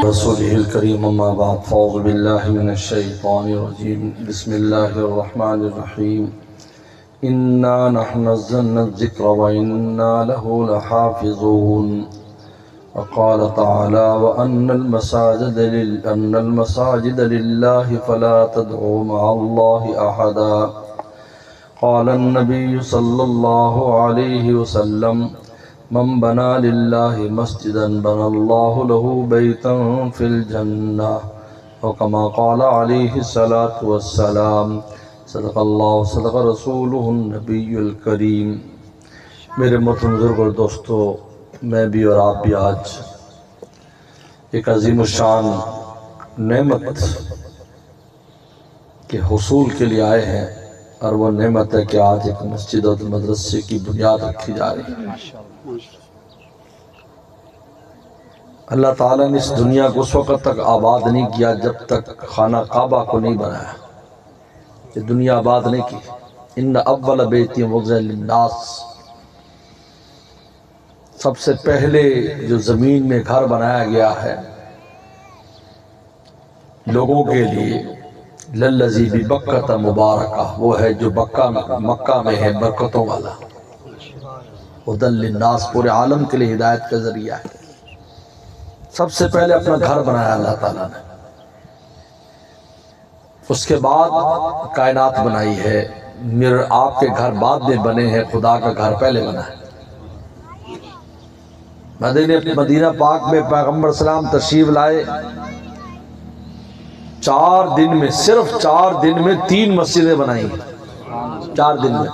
رسوله الكريم أما بعد فأعوذ بالله من الشيطان الرجيم بسم الله الرحمن الرحيم إنا نحن نزلنا الذكر وإنا له لحافظون وقال تعالى وأن المساجد لله فلا تدعوا مع الله أحدا قال النبي صلى الله عليه وسلم من بنى لله مسجدا بنى الله له بيتا في الجنة وكما قال عليه الصلاة والسلام صدق اللہ صدق رسولہ النبی الکریم۔ میرے محترم بزرگ اور دوستو، میں بھی اور آپ بھی آج ایک عظیم الشان نعمت کے حصول کے لیے آئے ہیں، اور وہ نعمت ہے کہ آج ایک مسجد اور مدرسے کی بنیاد رکھی جا رہی ہے۔ اللہ تعالیٰ نے اس دنیا کو اس وقت تک آباد نہیں کیا جب تک خانہ کعبہ کو نہیں بنایا۔ یہ دنیا آباد نہیں کی۔ ان اول بیت وضع للناس، سب سے پہلے جو زمین میں گھر بنایا گیا ہے لوگوں کے لیے، للذی ببکۃ مبارکہ، وہ ہے جو مکہ میں ہے، برکتوں والا۔ ہدی للناس، پورے عالم کے لیے ہدایت کا ذریعہ ہے۔ سب سے پہلے اپنا گھر بنایا اللہ تعالیٰ نے، اس کے بعد کائنات بنائی ہے۔ میرے آپ کے گھر بعد میں بنے ہیں، خدا کا گھر پہلے بنا ہے۔ مدینہ پاک میں پیغمبر اسلام تشریف لائے، 4 دن میں، صرف 4 دن میں 3 مسجدیں بنائی، 4 دن میں۔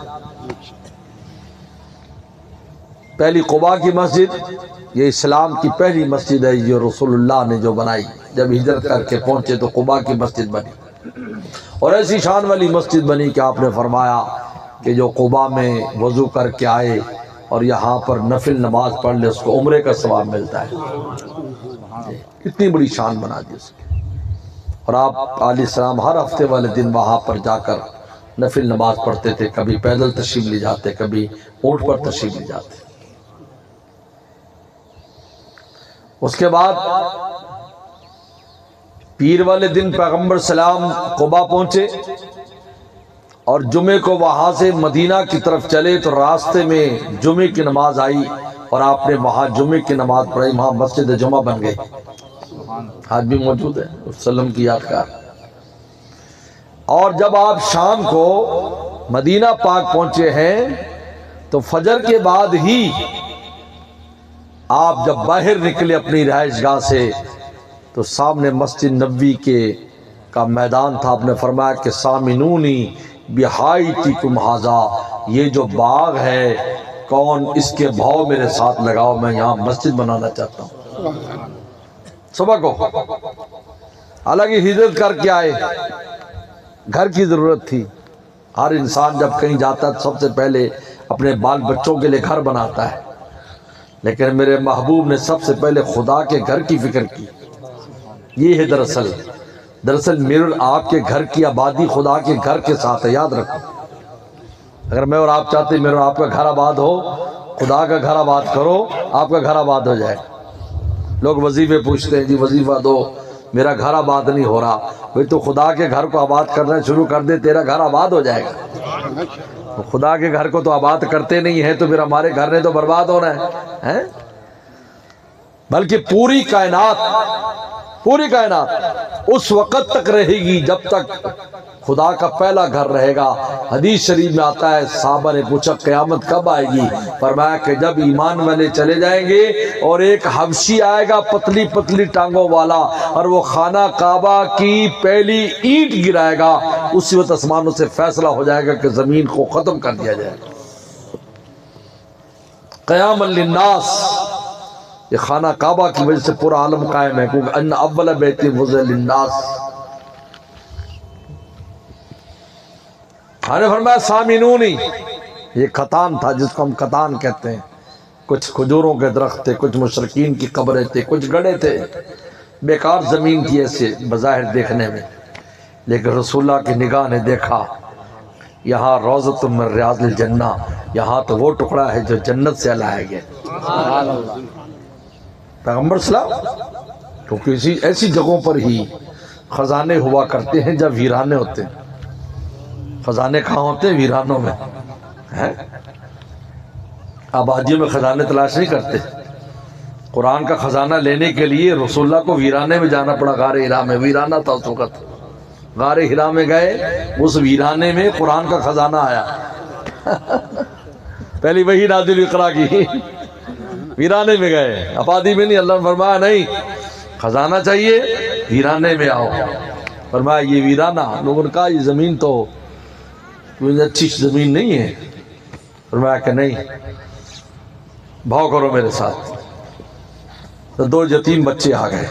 پہلی قباء کی مسجد، یہ اسلام کی پہلی مسجد ہے جو رسول اللہ نے جو بنائی، جب ہجرت کر کے پہنچے تو قباء کی مسجد بنی، اور ایسی شان والی مسجد بنی کہ آپ نے فرمایا کہ جو قباء میں وضو کر کے آئے اور یہاں پر نفل نماز پڑھ لے اس کو عمرے کا ثواب ملتا ہے۔ اتنی بڑی شان بنا دی اس کی۔ اور آپ علیہ السلام ہر ہفتے والے دن وہاں پر جا کر نفل نماز پڑھتے تھے، کبھی پیدل تشریف لے جاتے، کبھی اونٹ پر تشریف لے جاتے۔ اس کے بعد پیر والے دن پیغمبر سلام قباء پہنچے، اور جمعے کو وہاں سے مدینہ کی طرف چلے تو راستے میں جمعے کی نماز آئی، اور آپ نے وہاں جمعے کی نماز پڑھی، وہاں مسجد جمعہ بن گئی، آج بھی موجود ہے وسلم کی یادگار۔ اور جب آپ شام کو مدینہ پاک پہنچے ہیں تو فجر کے بعد ہی آپ جب باہر نکلے اپنی رہائش گاہ سے تو سامنے مسجد نبوی کا میدان تھا۔ آپ نے فرمایا کہ سامنونی بحائطکم ھذا، یہ جو باغ ہے کون اس کے بھاؤ میرے ساتھ لگاؤ، میں یہاں مسجد بنانا چاہتا ہوں۔ صبح کو حالانکہ ہجرت کر کے آئے، گھر کی ضرورت تھی۔ ہر انسان جب کہیں جاتا ہے سب سے پہلے اپنے بال بچوں کے لیے گھر بناتا ہے، لیکن میرے محبوب نے سب سے پہلے خدا کے گھر کی فکر کی۔ یہ ہے دراصل میرے آپ کے گھر کی آبادی خدا کے گھر کے ساتھ ہے، یاد رکھو۔ اگر میں اور آپ چاہتے میرے اور آپ کا گھر آباد ہو، خدا کا گھر آباد کرو، آپ کا گھر آباد ہو جائے۔ لوگ وظیفے پوچھتے ہیں، جی وظیفہ دو، میرا گھر آباد نہیں ہو رہا۔ بھئی تو خدا کے گھر کو آباد کرنا شروع کر دے، تیرا گھر آباد ہو جائے گا۔ خدا کے گھر کو تو آباد کرتے نہیں ہیں تو پھر ہمارے گھر نے تو برباد ہونا ہے۔ بلکہ پوری کائنات اس وقت تک رہے گی جب تک خدا کا پہلا گھر رہے گا۔ حدیث شریف میں آتا ہے، صحابہ نے پوچھا قیامت کب آئے گی؟ فرمایا کہ جب ایمان والے چلے جائیں گے اور ایک حبشی آئے گا پتلی پتلی ٹانگوں والا، اور وہ خانہ کعبہ کی پہلی اینٹ گرائے گا، اسی وقت آسمانوں سے فیصلہ ہو جائے گا کہ زمین کو ختم کر دیا جائے گا۔ قیام للناس، یہ خانہ کعبہ کی وجہ سے پورا عالم قائم ہے، کیونکہ ان اول بیت وضع للناس۔ نے فرمایا سامنونی، یہ کھتان تھا جس کو ہم کھتان کہتے ہیں۔ کچھ کھجوروں کے درخت تھے، کچھ مشرکین کی قبریں تھے، کچھ گڑھے تھے، بیکار زمین تھی ایسے بظاہر دیکھنے میں، لیکن رسول اللہ کی نگاہ نے دیکھا یہاں روضۃ من ریاض الجنہ، یہاں تو وہ ٹکڑا ہے جو جنت سے لایا گیا۔ پیغمبر صلی اللہ کیونکہ ایسی جگہوں پر ہی خزانے ہوا کرتے ہیں جب ویرانے ہوتے ہیں۔ خزانے کہاں ہوتے ہیں؟ ویرانوں میں ہیں۔ آبادیوں میں خزانے تلاش نہیں کرتے۔ قرآن کا خزانہ لینے کے لیے رسول اللہ کو ویرانے میں جانا پڑا، غار ہرا میں۔ ویرانہ تھا اس وقت، غار ہرا میں گئے، اس ویرانے میں قرآن کا خزانہ آیا۔ پہلی وہی نازل اقرا کی، ویرانے میں گئے، آبادی میں نہیں۔ اللہ نے فرمایا نہیں، خزانہ چاہیے ویرانے میں آؤ۔ فرمایا یہ ویرانہ، لوگوں نے کہا یہ زمین تو کوئی اچھی زمین نہیں ہے۔ فرمایا کہ نہیں، بھاؤ کرو میرے ساتھ۔ تو 2 یتیم بچے آ گئے۔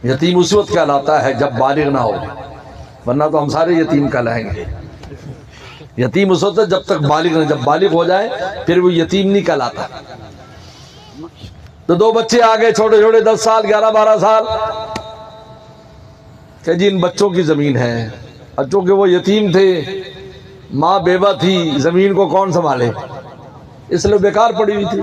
یتیم اس وقت کہلاتا ہے جب بالغ نہ ہو، ورنہ تو ہم سارے یتیم کہلائیں گے۔ یتیم اس وقت جب تک بالغ نہ، جب بالغ ہو جائے پھر وہ یتیم نہیں کہلاتا۔ تو 2 بچے آ گئے، چھوٹے چھوٹے، 10 سال 11 12 سال، کہ جی ان بچوں کی زمین ہے۔ اور چونکہ وہ یتیم تھے، ماں بیوہ تھی، زمین کو کون سنبھالے، اس لیے بیکار پڑی ہوئی تھی۔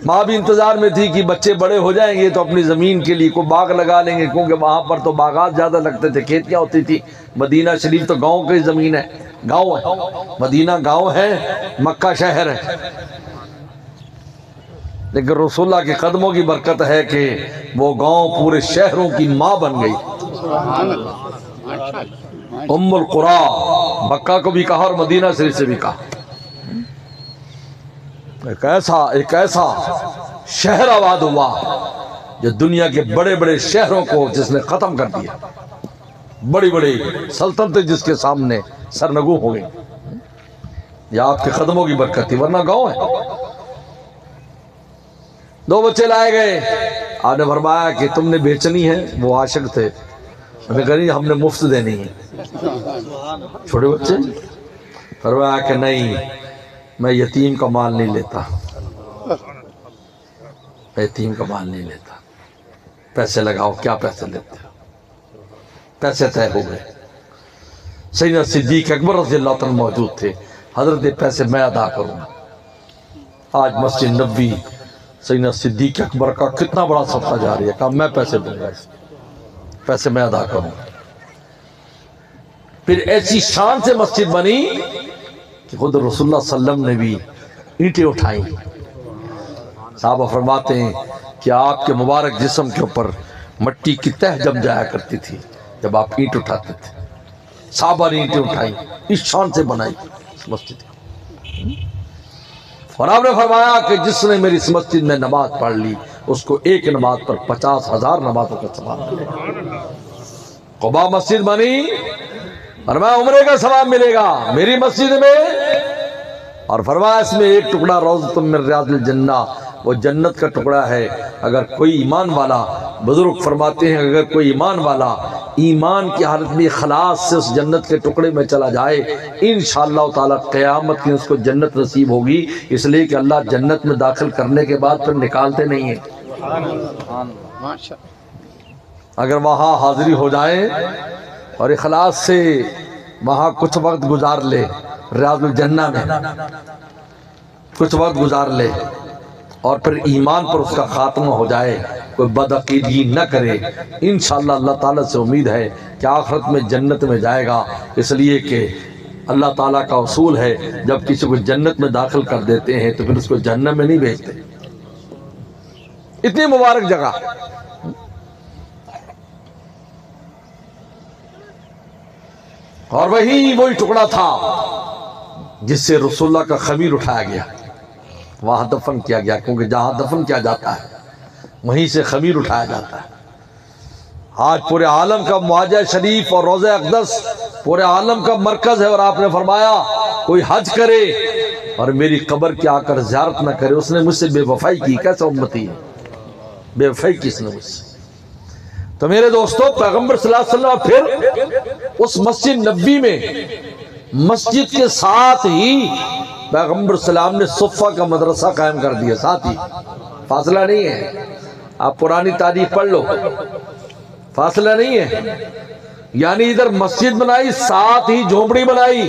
ماں بھی انتظار میں تھی کہ بچے بڑے ہو جائیں گے تو اپنی زمین کے لیے کوئی باغ لگا لیں گے، کیونکہ وہاں پر تو باغات زیادہ لگتے تھے، کھیتیاں ہوتی تھی۔ مدینہ شریف تو گاؤں کی زمین ہے، گاؤں ہے، مدینہ گاؤں ہے، مکہ شہر ہے۔ لیکن رسول اللہ کے قدموں کی برکت ہے کہ وہ گاؤں پورے شہروں کی ماں بن گئی۔ ام القرا، مکہ کو بھی کہا اور مدینہ شریف سے بھی کہا۔ ایک ایسا شہر آباد ہوا جو دنیا کے بڑے بڑے شہروں کو جس نے ختم کر دیا، بڑی بڑی سلطنتیں جس کے سامنے سرنگوں ہو گئی۔ یہ آپ کے قدموں کی برکت تھی، ورنہ گاؤں ہے۔ 2 بچے لائے گئے، آپ نے فرمایا کہ تم نے بیچنی ہے؟ وہ عاشق تھے، ہم نے کہا نہیں، ہم نے مفت دینی ہے۔ چھوٹے بچے، فرمایا کہ نہیں، میں یتیم کا مال نہیں لیتا، میں یتیم کا مال نہیں لیتا۔ پیسے لگاؤ، کیا پیسے لیتے ہو؟ پیسے طے ہو گئے۔ سیدنا صدیق اکبر رضی اللہ عنہ موجود تھے۔ حضرت پیسے میں ادا کروں گا۔ آج مسجد نبوی سیدنا صدیق اکبر کا کتنا بڑا صدقہ جاری ہے، کہا میں پیسے دوں گا، پیسے میں ادا کروں گا۔ پھر ایسی شان سے مسجد بنی کہ خود رسول اللہ صلی اللہ علیہ وسلم نے بھی اینٹیں اٹھائیں۔ صحابہ فرماتے ہیں کہ آپ کے مبارک جسم کے اوپر مٹی کی تہ جم جایا کرتی تھی جب آپ اینٹ اٹھاتے تھے۔ صحابہ نے اینٹیں اٹھائیں، اس شان سے بنائی اس مسجد کو۔ اور آپ نے فرمایا کہ جس نے میری اس مسجد میں نماز پڑھ لی، اس کو ایک نماز پر 50,000 نمازوں کا ثواب ملے گا۔ قباء مسجد بنی، فرمایا عمرے کا ثواب ملے گا میری مسجد میں، اور فرمایا اس میں ایک ٹکڑا روضۃ من ریاض الجنہ، وہ جنت کا ٹکڑا ہے۔ اگر کوئی ایمان والا، بزرگ فرماتے ہیں اگر کوئی ایمان والا ایمان کی حالت میں اخلاص سے اس جنت کے ٹکڑے میں چلا جائے، انشاءاللہ تعالی قیامت کی اس کو جنت نصیب ہوگی، اس لیے کہ اللہ جنت میں داخل کرنے کے بعد پھر نکالتے نہیں ہیں۔ اگر وہاں حاضری ہو جائے اور اخلاص سے وہاں کچھ وقت گزار لے، ریاض الجنہ میں کچھ وقت گزار لے، اور پھر ایمان پر اس کا خاتمہ ہو جائے، کوئی بدعقیدگی نہ کرے، انشاءاللہ اللہ تعالیٰ سے امید ہے کہ آخرت میں جنت میں جائے گا۔ اس لیے کہ اللہ تعالیٰ کا اصول ہے جب کسی کو جنت میں داخل کر دیتے ہیں تو پھر اس کو جہنم میں نہیں بھیجتے۔ اتنی مبارک جگہ، اور وہی ٹکڑا تھا جس سے رسول اللہ کا خمیر اٹھایا گیا، وہاں دفن کیا گیا، کیونکہ جہاں دفن کیا جاتا ہے وہیں سے خمیر اٹھایا جاتا ہے۔ آج پورے عالم کا معاہدہ شریف اور روضہ اقدس پورے عالم کا مرکز ہے، اور آپ نے فرمایا کوئی حج کرے اور میری قبر کی آ کر زیارت نہ کرے، اس نے مجھ سے بے وفائی کی۔ کیسا امتی ہے، بے وفائی کی اس نے مجھ سے۔ تو میرے دوستو، پیغمبر صلی اللہ علیہ وسلم پھر اس مسجد نبوی میں، مسجد کے ساتھ ہی پیغمبر صلی اللہ علیہ وسلم نے صفہ کا مدرسہ قائم کر دیا، ساتھ ہی، فاصلہ نہیں ہے۔ آپ پرانی تاریخ پڑھ لو، فاصلہ نہیں ہے۔ یعنی ادھر مسجد بنائی ساتھ ہی جھونپڑی بنائی،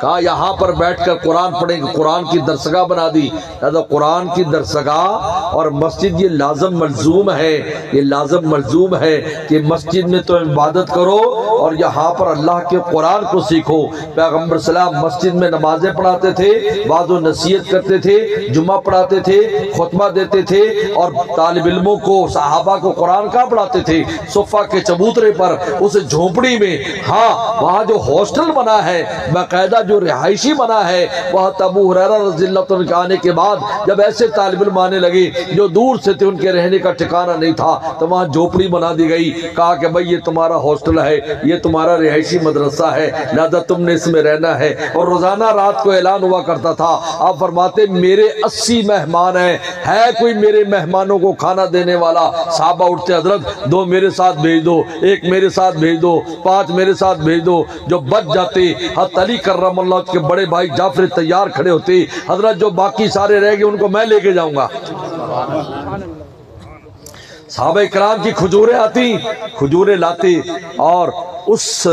کہا یہاں پر بیٹھ کر قرآن پڑھیں گے، قرآن کی درسگاہ بنا دی۔ لہذا قرآن کی درسگاہ اور مسجد یہ لازم ملزوم ہے، یہ لازم ملزوم ہے کہ مسجد میں تو عبادت کرو اور یہاں پر اللہ کے قرآن کو سیکھو۔ پیغمبر سلام مسجد میں نمازیں پڑھاتے تھے، بعض و نصیحت کرتے تھے، جمعہ پڑھاتے تھے، خطبہ دیتے تھے، اور طالب علموں کو صحابہ کو قرآن کہاں پڑھاتے تھے؟ صفہ کے چبوترے پر، اس جھونپڑی میں۔ ہاں وہاں جو ہاسٹل بنا ہے، باقاعدہ جو رہائشی بنا ہے، وہاں ابو ہریرہ رضی اللہ عنہ کے آنے کے بعد جب ایسے طالب علم آنے لگے جو دور سے تھے، ان کے رہنے کا ٹھکانہ نہیں تھا، تو وہاں جھونپڑی بنا دی گئی، کہا کہ بھائی یہ تمہارا ہاسٹل ہے، یہ تمہارا رہائشی مدرسہ ہے، لہذا تم نے اس میں رہنا ہے۔ اور روزانہ رات کو اعلان ہوا کرتا تھا، آپ فرماتے میرے 80 مہمان ہیں، ہے کوئی میرے مہمانوں کو کھانا دینے والا؟ صحابہ اٹھتے، حضرت 2 میرے ساتھ بھیج دو، 1 میرے ساتھ بھیج دو، 5 میرے ساتھ بھیج دو۔ جو بچ جاتے، حضرت علی کرم اللہ کے بڑے بھائی جعفر تیار کھڑے ہوتے، حضرت جو باقی سارے رہ گئے ان کو میں لے کے جاؤں گا۔ صحابہ کرام کی کھجوریں آتی، کھجوریں لاتے اور اس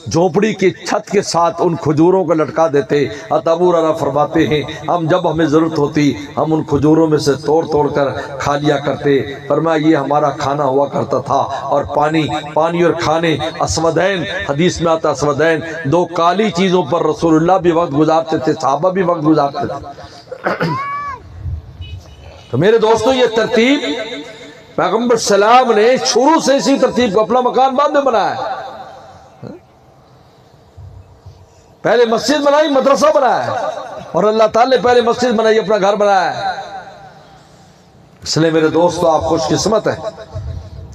جھونپڑی کی چھت کے ساتھ ان کھجوروں کو لٹکا دیتے۔ ابو ہریرہ فرماتے ہیں ہم جب ہمیں ضرورت ہوتی ہم ان کھجوروں میں سے توڑ توڑ کر کھا لیا کرتے۔ فرمایا یہ ہمارا کھانا ہوا کرتا تھا، اور پانی اور کھانے اسودین، حدیث میں آتا اسودین، 2 کالی چیزوں پر رسول اللہ بھی وقت گزارتے تھے، صحابہ بھی وقت گزارتے تھے۔ تو میرے دوستو یہ ترتیب پیغمبر سلام نے شروع سے اسی ترتیب کو اپنا مکان بعد میں بنایا ہے۔ پہلے مسجد بنائی، مدرسہ بنایا، اور اللہ تعالی نے پہلے مسجد بنائی، اپنا گھر بنایا۔ اس لیے میرے دوستو آپ خوش قسمت ہیں،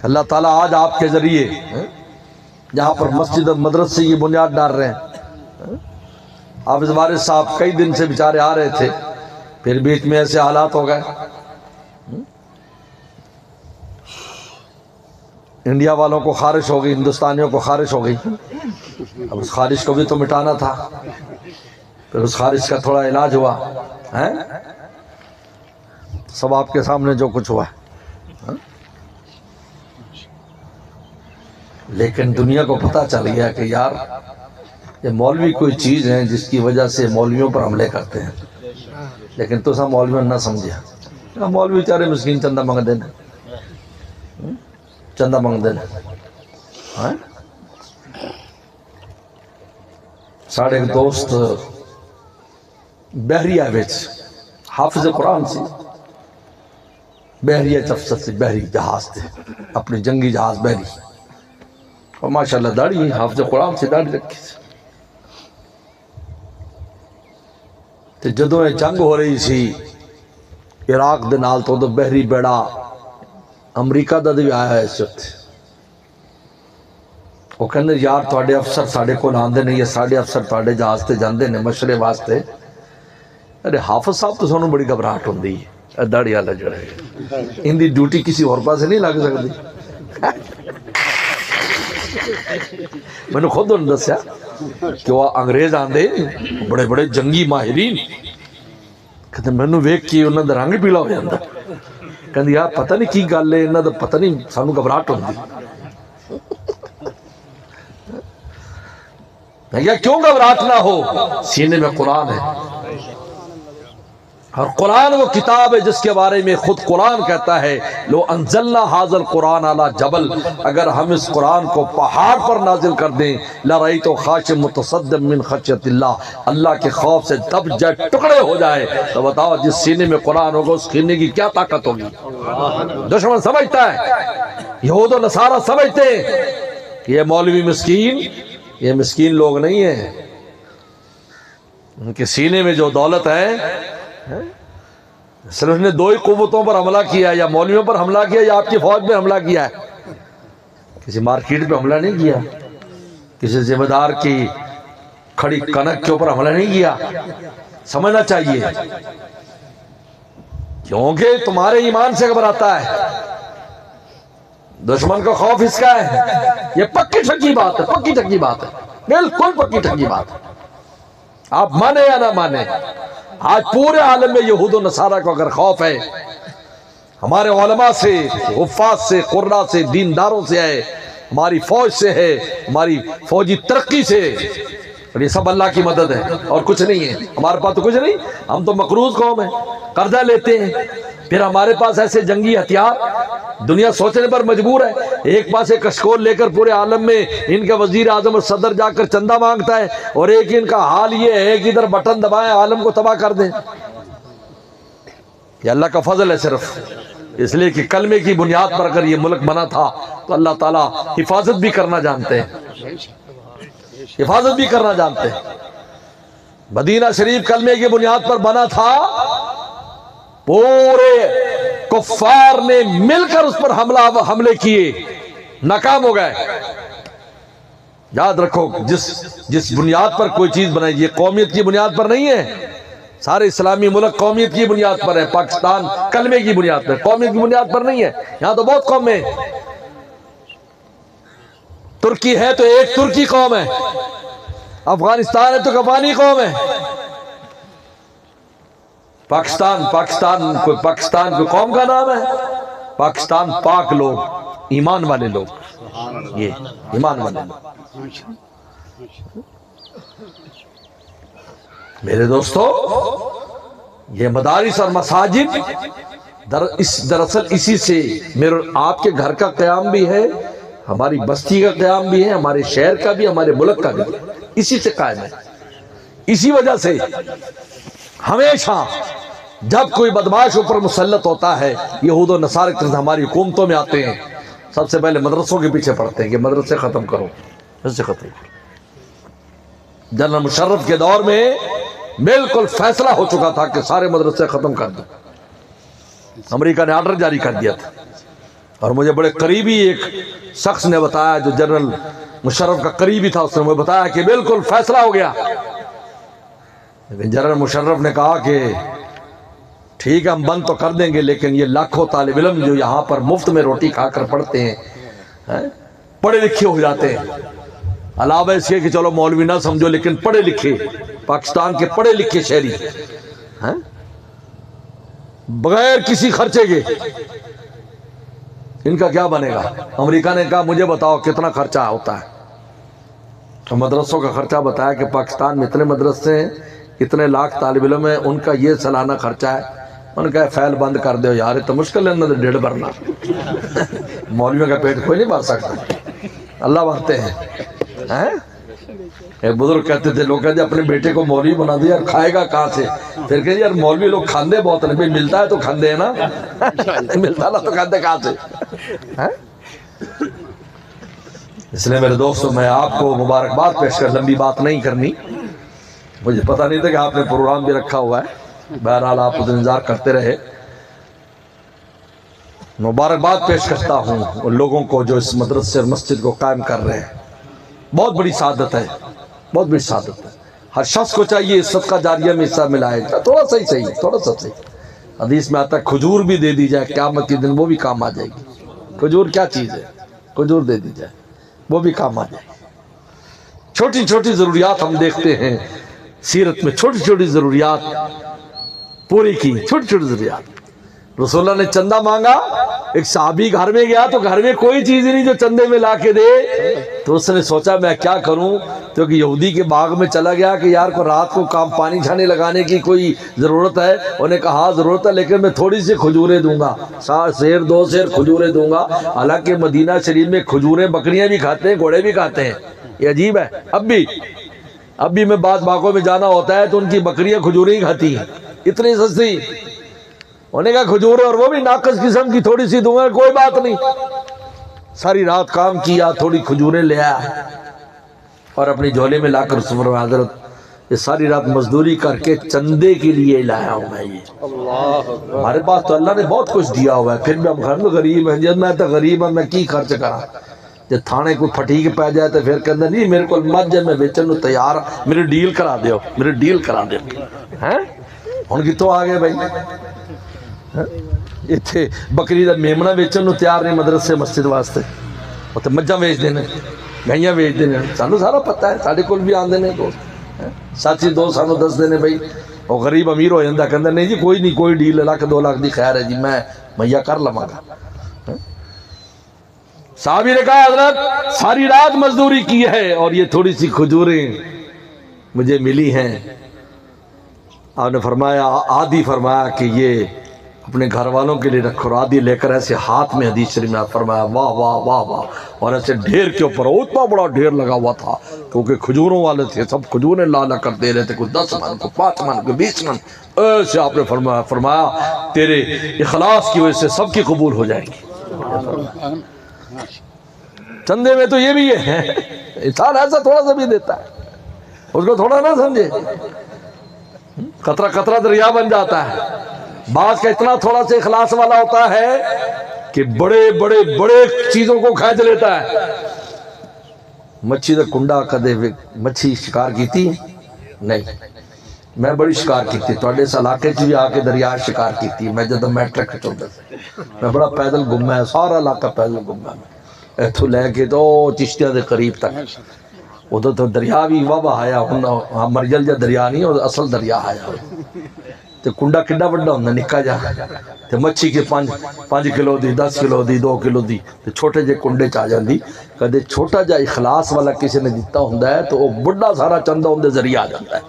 اللہ تعالیٰ آج آپ کے ذریعے جہاں پر مسجد اور مدرسے کی بنیاد ڈال رہے ہیں۔ حافظ وارث صاحب کئی دن سے بیچارے آ رہے تھے، پھر بیچ میں ایسے حالات ہو گئے، انڈیا والوں کو خارش ہو گئی، ہندوستانیوں کو خارش ہو گئی، اب اس خارش کو بھی تو مٹانا تھا، پھر اس خارش کا تھوڑا علاج ہوا ہے، سب آپ کے سامنے جو کچھ ہوا ہے۔ لیکن دنیا کو پتہ چل گیا کہ یار یہ مولوی کوئی چیز ہے جس کی وجہ سے مولویوں پر حملے کرتے ہیں، لیکن تو سب مولویوں نے نہ سمجھا، مولوی چارے مسکین چندہ مانگ دینا، چندہ مانگ دینا۔ ساڑھے ایک دوست بحریہ وچ حافظ قرآن سی، بحریہ چفسر سے، بحری جہاز تھے، اپنے جنگی جہاز بحری، اور ماشاءاللہ داڑھی حافظ قرآن سے داڑھی رکھی سی۔ تو جدوں یہ جنگ ہو رہی سی عراق دے نال، تو بحری بیڑا امریکہ دا بھی آیا ہے اس وقت، وہ کہنے یار تواڈے افسر ساڈے کول آندے نہیں، یا ساڈے افسر تواڈے جہاز تے جاندے نے مشورے واسطے۔ ارے حافظ صاحب تو سانوں بڑی گھبراہٹ ہوندی ہے، داڑھی والا جڑا ہے ان دی ڈیوٹی کسی اور پاسے نہیں لگ سکتی۔ میں نے خود انہوں دسیا کہ وہ انگریز آندے بڑے بڑے جنگی ماہرین، کہتے میں نے ویکھ کے انہاں دا رنگ پیلا ہو جاندا، کہندی یار پتہ نہیں کی گل ہے، انہاں دا پتہ نہیں، سانوں گھبراہٹ ہوندی۔ میں کہا کیوں گھبراہٹ نہ ہو، سینے میں قرآن ہے، اور قرآن وہ کتاب ہے جس کے بارے میں خود قرآن کہتا ہے لو انزلنا ھذا القرآن علی جبل، اگر ہم اس قرآن کو پہاڑ پر نازل کر دیں، لرأیتہ خاشعا متصدعا من خشیۃ اللہ، اللہ کے خوف سے دب جائے، ٹکڑے ہو جائے۔ تو بتاؤ جس سینے میں قرآن ہوگا اس سینے کی کیا طاقت ہوگی؟ دشمن سمجھتا ہے، یہود و نصارہ سمجھتے ہیں کہ یہ مولوی مسکین، یہ مسکین لوگ نہیں ہیں، ان کے سینے میں جو دولت ہے، صرف نے 2 ہی قوتوں پر حملہ کیا، یا مولویوں پر حملہ کیا یا آپ کی فوج میں حملہ کیا ہے، کسی مارکیٹ پہ حملہ نہیں کیا، کسی ذمہ دار کی کھڑی کنک کے اوپر حملہ نہیں کیا۔ سمجھنا چاہیے، کیونکہ تمہارے ایمان سے گھبراتا ہے، دشمن کا خوف اس کا ہے، یہ پکی ٹھکی بات ہے، پکی ٹھکی بات ہے، بالکل پکی ٹھکی بات ہے، آپ مانے یا نہ مانے۔ آج پورے عالم میں یہود و نصارہ کو اگر خوف ہے، ہمارے علماء سے، حفاظ سے، قراء سے، دینداروں سے ہے، ہماری فوج سے ہے، ہماری فوجی ترقی سے، اور یہ سب اللہ کی مدد ہے اور کچھ نہیں ہے۔ ہمارے پاس تو کچھ نہیں، ہم تو مقروض قوم ہیں، قرضہ لیتے ہیں، پھر ہمارے پاس ایسے جنگی ہتھیار، دنیا سوچنے پر مجبور ہے۔ ایک پاس ایک کشکول لے کر پورے عالم میں ان کا وزیر اعظم اور صدر جا کر چندہ مانگتا ہے، اور ایک ان کا حال یہ ہے کہ ادھر بٹن دبائیں عالم کو تباہ کر دیں۔ یہ اللہ کا فضل ہے صرف، اس لیے کہ کلمے کی بنیاد پر اگر یہ ملک بنا تھا تو اللہ تعالیٰ حفاظت بھی کرنا جانتے ہیں، حفاظت بھی کرنا جانتے ہیں۔ مدینہ شریف کلمے کی بنیاد پر بنا تھا، پورے کفار نے مل کر اس پر حملے کیے، ناکام ہو گئے۔ یاد رکھو، جس بنیاد پر کوئی چیز بنائی، یہ قومیت کی بنیاد پر نہیں ہے۔ سارے اسلامی ملک قومیت کی بنیاد پر ہے، پاکستان کلمے کی بنیاد پر، قومیت کی بنیاد پر نہیں ہے۔ یہاں تو بہت قومیں، ترکی ہے تو ایک ترکی قوم ہے، افغانستان ہے تو افغانی قوم ہے، پاکستان کوئی قوم کا نام ہے؟ پاکستان پاک لوگ، ایمان والے لوگ، یہ ایمان والے لوگ۔ میرے دوستو، یہ مدارس اور مساجد دراصل اسی سے میرے آپ کے گھر کا قیام بھی ہے، ہماری بستی کا قیام بھی ہے، ہمارے شہر کا بھی، ہمارے ملک کا بھی، اسی سے قائم ہے۔ اسی وجہ سے ہمیشہ جب کوئی بدماش اوپر مسلط ہوتا ہے، یہود و نصارہ ہماری حکومتوں میں آتے ہیں، سب سے پہلے مدرسوں کے پیچھے پڑتے ہیں کہ مدرسے ختم کرو، مدرسے ختم کرو۔ جنرل مشرف کے دور میں بالکل فیصلہ ہو چکا تھا کہ سارے مدرسے ختم کر دو، امریکہ نے آرڈر جاری کر دیا تھا، اور مجھے بڑے قریبی ایک شخص نے بتایا جو جنرل مشرف کا قریبی تھا، اس نے مجھے بتایا کہ بالکل فیصلہ ہو گیا۔ لیکن جنرل مشرف نے کہا کہ ٹھیک ہے ہم بند تو کر دیں گے، لیکن یہ لاکھوں طالب علم جو یہاں پر مفت میں روٹی کھا کر پڑھتے ہیں، پڑھے لکھے ہو جاتے ہیں، علاوہ اس کے کہ چلو مولوی نہ سمجھو لیکن پڑھے لکھے، پاکستان کے پڑھے لکھے شہری بغیر کسی خرچے کے، ان کا کیا بنے گا؟ امریکہ نے کہا مجھے بتاؤ کتنا خرچہ ہوتا ہے، تو مدرسوں کا خرچہ بتایا کہ پاکستان میں اتنے مدرسے ہیں، اتنے لاکھ طالب علم ہیں، ان کا یہ سالانہ خرچہ ہے۔ ان کا فیل بند کر دو یار، تو مشکل ہے نہ ڈیڑھ بھرنا، مولویوں کا پیٹ کوئی نہیں بھر سکتا، اللہ بھرتے ہیں۔ ایک بزرگ کہتے تھے، لوگ کہتے اپنے بیٹے کو مولوی بنا دیا، کھائے گا کہاں سے؟ پھر کہتے یار مولوی لوگ کھاندے بہت ہیں، ملتا ہے تو کھاندے ہیں نا، ملتا نہ تو کھاندے کہاں سے؟ اس لیے میرے دوستو، میں آپ کو مبارکباد پیش کر، لمبی بات نہیں کرنی، مجھے پتہ نہیں تھا کہ آپ نے پروگرام بھی رکھا ہوا ہے، بہرحال آپ کو انتظار کرتے رہے۔ مبارکباد پیش کرتا ہوں ان لوگوں کو جو اس مدرسے اور مسجد کو قائم کر رہے ہیں، بہت بڑی سعادت ہے، بہت بڑی سعادت ہے۔ ہر شخص کو چاہیے اس صدقہ جاریہ میں حصہ ملائے، تھوڑا سا ہی صحیح، تھوڑا سا صحیح۔ حدیث میں آتا ہے کھجور بھی دے دی جائے قیامت کے دن، وہ بھی کام آ جائے گی۔ کھجور کیا چیز ہے؟ کھجور دے دی جائے، وہ بھی کام آ جائے گی۔ چھوٹی چھوٹی ضروریات ہم دیکھتے ہیں سیرت میں، چھوٹی چھوٹی ضروریات پوری کی، چھوٹی چھوٹی ضروریات۔ رسول اللہ نے چندہ مانگا، ایک صحابی گھر میں گیا تو گھر میں کوئی چیز نہیں جو چندے میں لا کے دے، تو اس نے سوچا میں کیا کروں، تو کہ یہودی کے باغ میں چلا گیا کہ یار کو رات کو کام پانی چھانے لگانے کی کوئی ضرورت ہے؟ انہوں نے کہا ہاں ضرورت ہے، لیکن میں تھوڑی سی کھجوریں دوں گا، سیر دو سیر کھجوریں دوں گا۔ حالانکہ مدینہ شریف میں کھجوریں بکریاں بھی کھاتے ہیں، گھوڑے بھی کھاتے ہیں، یہ عجیب ہے۔ اب بھی میں بعض باغوں میں جانا ہوتا ہے تو ان کی بکریاں کھجوریں ہی کھاتی ہیں، اتنی سستی۔ انہوں نے کہا کھجور، اور وہ بھی ناقص قسم کی، تھوڑی سی دوں گا، کوئی بات نہیں۔ ساری رات کام کیا، تھوڑی کھجوریں لے آیا اور اپنی جھولے میں لا کر سفر حضرت یہ ساری رات مزدوری کر کے چندے کے لیے لایا ہوں میں۔ یہ ہمارے پاس تو اللہ نے بہت کچھ دیا ہوا ہے، پھر بھی ہم غریب ہیں، جب میں تو غریب ہوں میں کی خرچ کرا۔ جب تھانے کو پھٹی کے پہ جائے تو پھر کہتے نہیں میرے کو مت جب میں بیچن نو تیار، میرے ڈیل کرا دیو، میرے ڈیل کرا دیو۔ ہن کتوں آ گئے بھائی؟ اتنے بکری دا میمنا ویچن نو تیار نہیں مدرسے مسجد واسطے، اتنے مجھاں ویچ دینے، گائیاں ویچ دینے، سانو سارا پتہ ہے، ساڈے کول بھی آندے نے دوست، ساتھی دوست سانو دس دینے بھائی، وہ غریب امیر ہو جاتا کہندا نہیں جی کوئی نہیں، کوئی ڈیل لاکھ 2 لاکھ دی خیر ہے جی، میں مہیا کر لواں گا۔ صحابی نے کہا حضرت ساری رات مزدوری کی ہے اور یہ تھوڑی سی کھجوریں مجھے ملی ہیں. آپ نے فرمایا آدھی فرمایا کہ یہ اپنے گھر والوں کے لیے رکھو، اور آدھی لے کر ایسے ہاتھ میں حدیث شریف میں فرمایا واہ واہ واہ واہ، اور ایسے ڈھیر کے اوپر اتنا بڑا ڈھیر لگا ہوا تھا کیونکہ کھجوروں والے تھے، سب کھجوریں لا لا کر دے رہے تھے، کوئی 10 من کو 5 من کو 20 من. ایسے آپ نے فرمایا تیرے اخلاص کی وجہ سے سب کی قبول ہو جائے گی. چندے میں تو یہ بھی ہے، انسان ایسا تھوڑا سا بھی دیتا ہے، اس کو تھوڑا نہ سمجھے، قطرہ قطرہ دریا بن جاتا ہے. بعض کا اتنا تھوڑا سا اخلاص والا ہوتا ہے کہ بڑے بڑے بڑے چیزوں کو کھینچ لیتا ہے. مچھی دا کنڈا کدے مچھی شکار کیتی نہیں، میں بڑی شکار کیتی تواڈے اس علاقے چ بھی آ کے دریا شکار کیتی. میں جدو میٹرک چلدا میں بڑا پیدل گھوما ہے، سارا علاقہ پیدل گھوما میں، اتھوں لے کے تو چشتیاں دے قریب تک. ادھر تو دریا بھی واہ آیا، مرجل جا دریا نہیں، اصل دریا آیا. تے کنڈا کڈا بڑا ہوندا نکا جا، تے مچھی کے 5 کلو دی 10 کلو دی 2 کلو دی تے چھوٹے جے کنڈے چ آ جاندی. کدے چھوٹا جا اخلاص والا کسی نے دتا ہوندا ہے تو وہ بڑا سارا چندہ اون دے ذریعے آ جاتا ہے،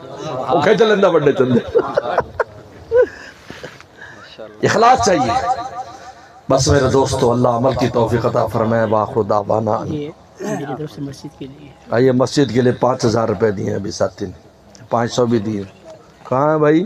وہ کھچ لیندا بڑے چندے. اخلاص چاہیے بس میرے دوستو. اللہ عمل کی توفیق عطا فرمائے. باخر دعوانا میری طرف سے مسجد کے لیے آئیے مسجد کے لیے 5000 روپے دیے ابھی ساتھی نے، 500 بھی دیے. کہاں ہے بھائی؟